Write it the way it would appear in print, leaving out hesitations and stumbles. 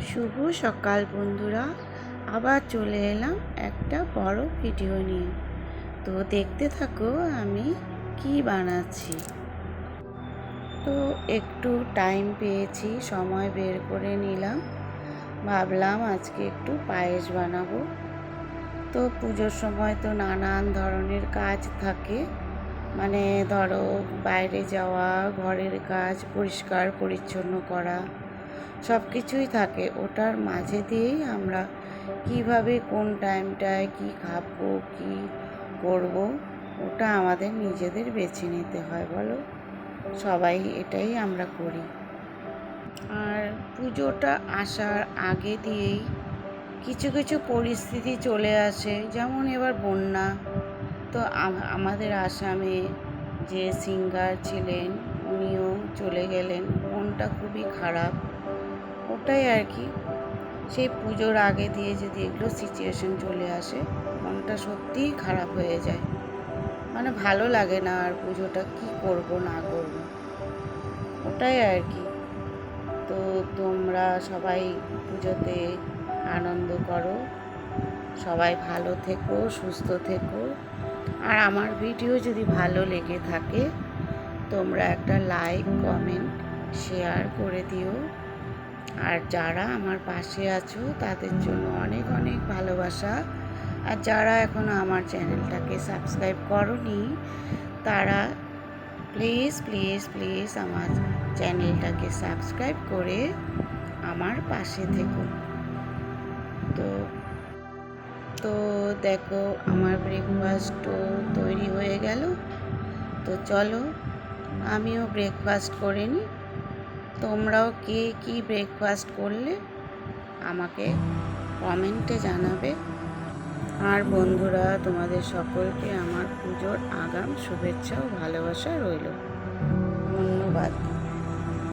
শুভ সকাল বন্ধুরা, আবার চলে এলাম একটা বড় ভিডিও নিয়ে। তো দেখতে থাকো আমি কি বানাচ্ছি। তো একটু টাইম পেয়েছি, সময় বের করে নিলাম, ভাবলাম আজকে একটু পায়েস বানাবো। তো পুজোর সময় তো নানান ধরনের কাজ থাকে, মানে ধরো বাইরে যাওয়া, ঘরের কাজ, পরিষ্কার পরিচ্ছন্ন করা, সব কিছুই থাকে। ওটার মাঝে দিয়েই আমরা কিভাবে কোন টাইমটায় কি খাবো কি করব, ওটা আমাদের নিজেদের বেছে নিতে হয়, বলো। সবাই এটাই আমরা করি। আর পুজোটা আসার আগে দিয়েই কিছু কিছু পরিস্থিতি চলে আসে, যেমন এবার বন্যা। তো আমাদের আসামে যে সিঙ্গার ছিলেন উনিও চলে গেলেন, মনটা খুবই খারাপ। ওটাই আর কি, সেই পুজোর আগে দিয়ে যদি এগুলো সিচুয়েশন চলে আসে, মনটা সত্যিই খারাপ হয়ে যায়, মানে ভালো লাগে না। আর পুজোটা কি করব না করব, ওটাই আর কি। তো তোমরা সবাই পুজোতে আনন্দ করো, সবাই ভালো থেকো, সুস্থ থেকো। আর আমার ভিডিও যদি ভালো লেগে থাকে, তোমরা একটা লাইক, কমেন্ট, শেয়ার করে দিও। আর যারা আমার পাশে আছো তাদের জন্য অনেক অনেক ভালোবাসা। আর যারা এখনও আমার চ্যানেলটাকে সাবস্ক্রাইব করোনি, তারা প্লিজ প্লিজ প্লিজ আমার চ্যানেলটাকে সাবস্ক্রাইব করে আমার পাশে থেকো। তো তো দেখো, আমার ব্রেকফাস্টও তৈরি হয়ে গেল। তো চলো আমিও ব্রেকফাস্ট করে নিই। তোমরাও কে কী ব্রেকফাস্ট করলে আমাকে কমেন্টে জানাবে। আর বন্ধুরা, তোমাদের সকলকে আমার পুজোর আগাম শুভেচ্ছা ও ভালোবাসা রইল। ধন্যবাদ।